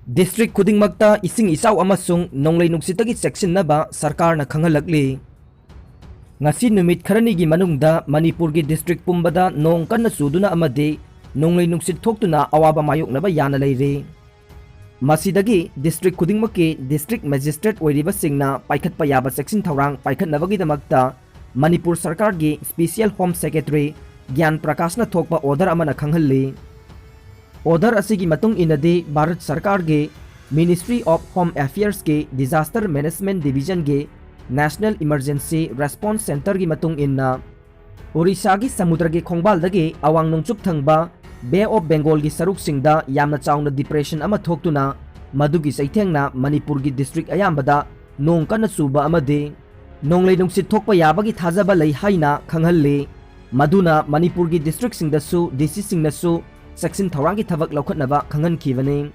District khudingmakta ising isaw amasung nonglei nuksitagi cheksinaba sarkarna khanghalakli. Ngasi numit kharanigi manungda Manipurgi district pumbada nong kanna chuduna amadi nonglei nuksit thoktuna awaba mayoknaba yana leire. Masidagi district khudingmakki district magistrate oiriba singna paikhatpa yaba cheksin thawrang paikhatnabagi Manipur sarkargi special home secretary Gyan Prakashna thokpa order amana khanghalli. Order asigi matung inadi Bharat Sarkar ge Ministry of Home Affairs ke Disaster Management Division ge National Emergency Response Center gi matung inna Orissa gi samudra ge khongbal dagi awang nungchup thangba Bay of Bengal gi saruk singda yamna chauna depression ama thoktuna madugi saithengna Manipur gi district ayambada nong kana chuba amade nonglei nungsit thokpa yabagi thajaba lei haina khanghalli maduna Manipur gi district singda su DC singna su section thawrangi thabak laukhatnaba khangan khibani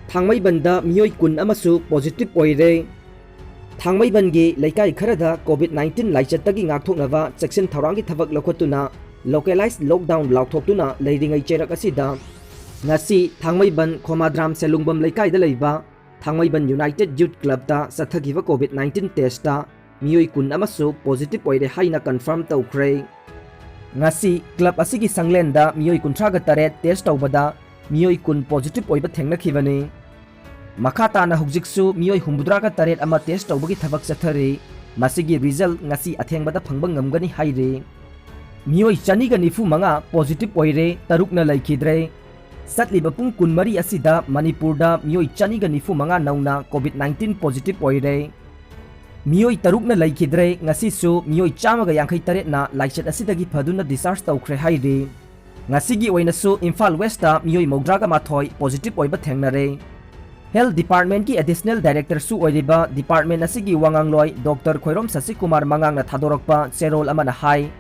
thangmai banda miyoi kun amasu positive oire thangmai bangi laikai kharada covid-19 laichattagi ngakthoknaba section thawrangi thabak laukhatuna localized lockdown laukthokuna leiringai cherak asida ngasi thangmai ban khomadram selungbam laikai da leiba thangmai ban United Youth Club ta sathagiba covid-19 test ta miyoi kun amasu positive oire haina confirm tawkhre ngasi club asigi sanglenda miyoi kunthraga taret test tawbada miyoi kun positive oiba thengna khibani makhata na hujiksu miyoi humbudraga taret ama test tawbagi thabak chathari masigi result ngasi athengbada phangba ngamgani haire miyoi chaniga nifu manga positive oire tarukna laikhidre satliba pung kunmari asida Manipurda miyoi chaniga nifu manga nauna covid-19 positive oire miyoi tarukna laikhidre ngasi su miyoi chamaga yankhai taret na laichet asidagi phaduna discharge tawkhre haire ngasigi oina su Imphal West ta miyoi maudraga mathoi positive oiba thengnare Health Department ki additional director su oiriba department asigi wangangloi Dr. Khoirom Sasikumar mangang na thadorokpa cherol amana hai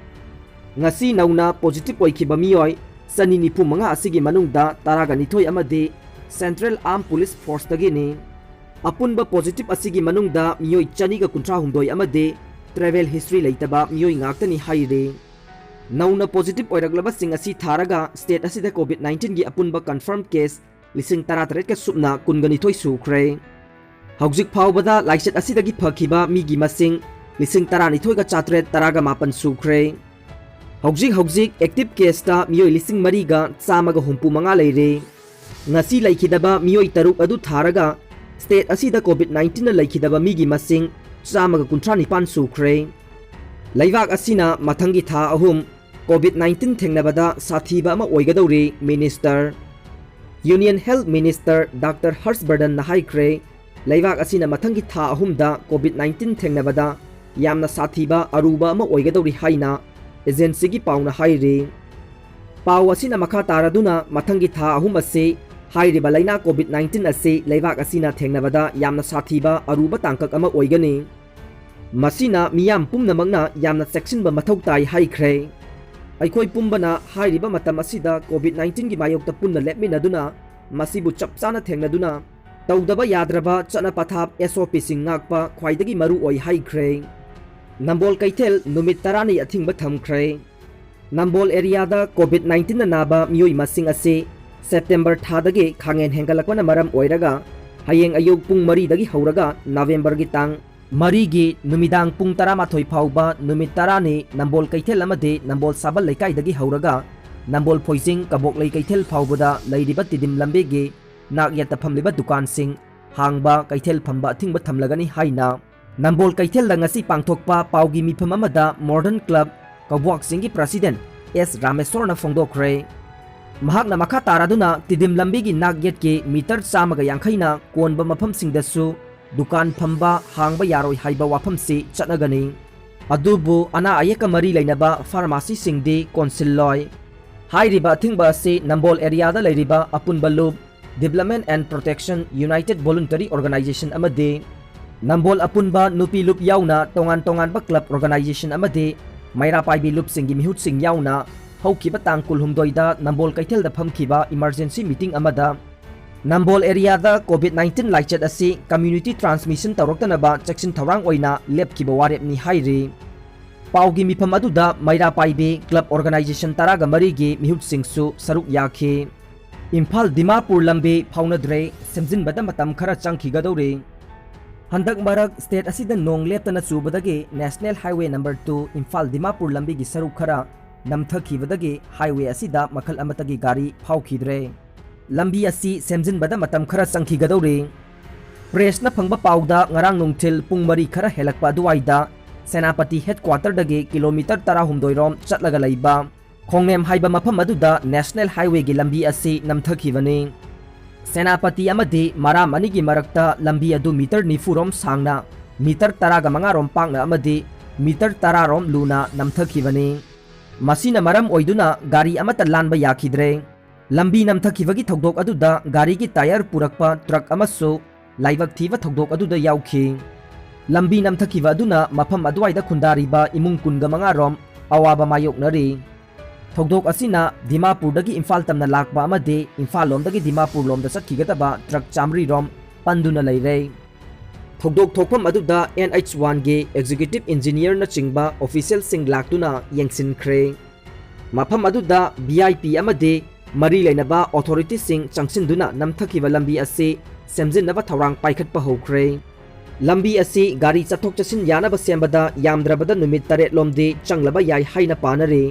ngasi nauna positive oikhiba miyoi sani nipu manga asigi manungda taraga nithoi amade Central Armed Police Force tagi ni apunba positive asigi manungda miyoi chaniga kunthra humdoi amade travel history leitaba miyoi ngaktani haire nauna positive oiraglaba sing asi tharaga state asida covid-19 gi apunba confirmed case lising taratret ka supna kungani thoi sukhre haujik phawbada laichet asidagi phakhiba migi masing lising tarani thoi ga chatret taraga mapan sukhre haujik active case ta miyoi lising mariga chamaga humpu manga leire ngasi laikhidaba miyoi taruk adu tharaga state asida covid-19 na laikhidaba migi masing chamaga kunthra nipan sukhre laibak asina mathangi tha ahum covid-19 thengnabada sathiba ama oigadori minister Union Health Minister Dr. Harshvardhan na haikre laibak asina mathangi tha ahum da covid-19 thengnabada yamna sathiba aruba ama oigadori haina agency gi pauna haire paw asina makha taraduna mathangi tha ahum ase hairiba laina covid-19 ase laibak asina thengnabada yamna sathiba aruba tangkak ama oigani masina miyam pumnamangna yamna section ba mathau tai haikre aikhoi pumbana hairiba matam asida covid-19 gi mayokta punna lepminaduna masibu chapchana thengnaduna tawdaba yadraba chana pathap SOP sing ngakpa khwaidagi maru oi haikre Nambol Kaithel numit tarani athingba thamkhre Nambol area da covid-19 na naba miyoi masing ase September thadagi khangen hengalakwana maram oiraga hayeng ayog pung mari dagi hauraga November gi tang mari gi numidang pung taramathoi phawba numit tarani Nambol Kaithel amade Nambol Sabal Laikai dagi hauraga Nambol Phoijing Kabok Lai Kaithel phawbada leiriba tidim lambe gi nagyata phamliba dukan sing hangba Kaithel phamba athingba thamlagani haina Nambol Kaithel da ngasi pangthokpa pawgi mifam amada Modern Club Kabwak Singh gi president S Rameswar na phongdokre mahakna makha taraduna tidim lambigi nagyet ki meter chamaga yankhaina konba mafam singdasu dukan phamba hangba yaroi haiba wafam si chatnagani adubu ana ayeka mari lainaba pharmacy singdi council loi hairiba thingba se Nambol area da leiriba apunba loop Development and Protection United Voluntary Organization amade Nambol apunba nupi loop yauna tongan ba club organization amade maira paibi loop singi mihut sing yauna haukiba tangkul humdoida Nambol Kaithel da phamkiba emergency meeting amada Nambol area da covid-19 laichet asi community transmission tawroktanaba checksin thawrang oina lepkiba warep ni hairi pawgi mifam aduda maira paibi club organization taraga marigi mihut singsu saruk yakhi Imphal Dimapur लंबी फाउनद्रे सेमजिनबदा मतम खरा चंखिगदौरे हंदक मरक state असिदा नोंग लेप्तना चुबदगी national highway number 2 Imphal Dimapur लंबी की सरुक खरा नमथखिबदगी हाईवे असिदा मखल अमतगी गाड़ी फाउखिद्रे लंबी असि सेमजिनबदा मतम खरा चंखिगदौरे प्रेसना फंगबा पाउदा ngarang nungthil pung mari khara helakpa duwaida सेनापति हेडक्वार्टर दगे किलोमीटर 12 रोम चटलगा लैबा खोंगनेम हाइबा मफम अदुदा नेशनल हाईवे की लंबी असि नमथखिबनी सेनापति अमदि माराम अनिगी मरक्ता लंबी अदु मीटर 90 रोम सांगना मीटर 15 रोम पांगना अमदि मीटर 10 रोम लूना नमथखिबनी मसीना मरम ओइदुना गाड़ी अमता लानबा याखिद्रे लंबी नमथखिबगी थौदोक अदुदा गाड़ी की टायर पुरकपा ट्रक अमसु लाइवक थीवा थौदोक अदुदा याउखि लंबी नमथखिबा अदुना मफम अदुवाइदा खुंदारिबा इमुंग कुनगा मंगा रोम अवाबा मायोकनरी थौदोक असिना दिमापुरदगी इम्फाल तमना लाकबा अमदे इम्फाल लोमदगी दिमापुर लोमदा चटखिगदबा ट्रक चामरी रोम पंदुना लैरे थौदोक थोकफम अदुदा NH1 गे एग्जीक्यूटिव इंजीनियर न चिंगबा ऑफिशियल सिंग लाक्तुना यंगसिनख्रे मफम अदुदा VIP अमदे मरी लेनबा अथॉरिटी सिंग चंगसिनदुना नमथखिबा लंबी असे सेमजिनबा थौरांग पाइखटपा हौख्रे लंबी असी गाड़ी चथोक चसिन यानबा सेमबदा यामद्रबदा नुमित 8 लोमदे चंगलबा याय हाइना पानरे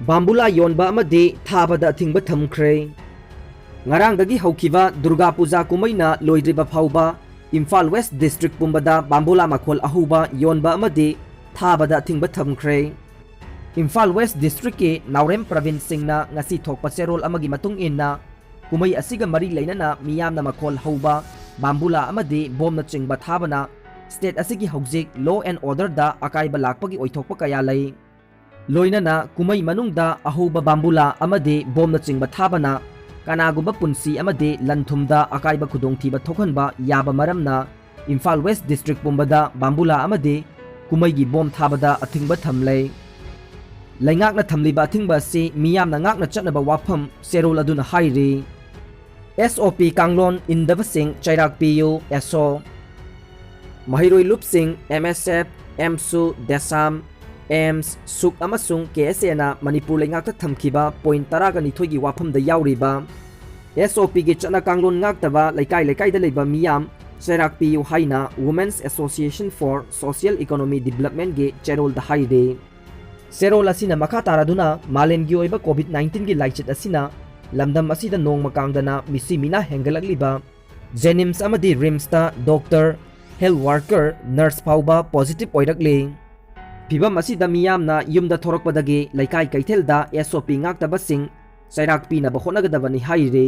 बाम्बुला योनबा अमदे थाबदा थिंगबा थमख्रे ngarangdagi haukiba durga puja kumaina loidriba phauba imphal west district pumbada bambula makhol ahuba yonba amade thabada thingba thamkhre imphal west district ke naurem province singna ngasi thokpa serol amagi matung inna kumai asiga mari leinana miyamna makhol hauba bambula amade bomna chingba thabana state asigi haujik law and order da akaiba lakpagi oithokpa kaya lai loinana kumai manungda ahuba bambula amade bomna chingba thabana कनागुबा पुंसी अमदे लनथुमदा अकाइबा खुदोंथीबा थोखनबा याबा मरमना Imphal west district पुंबदा बाम्बुला अमदे कुमैगी बोम थाबदा अथिंगबा थमले लैंगाकना थमलिबा अथिंगबा से मियामना ngakna चटनबा वाफम सेरोल अदुना हाइरे SOP कांगलोन इंदबा सिंह चैराक पियु एसो महिरोई लुप सिंह MSF एमसु देसाम एम्स सुक अमसुंग KSA ना मणिपुर लेंगाकता थमखिबा पॉइंट 12 की वाफम द याउरिबा SOP के चना कांगलोन ngakतबा लेकाई लेकाई द लेबा मियाम चैराक पियु हाइना women's association for social economy development के चेरोल द हाइडे सेरोल असिना मखा तारादुना मालेमगी ओइबा कोविड-19 की लाइचित असिना लमदम असिदा नोंग मकांगदना मिसी मिना हेंगलकलिबा जेनिम्स अमदि रिम्स ता डॉक्टर हेल्थ वर्कर नर्स फाउबा पॉजिटिव ओइरकले फिबम असिदा मियामना युमदा थोरकपदगे लैकाई कैथेलदा SOP ngaktabasing चैराक पीनबा होनगदबनी हाइरे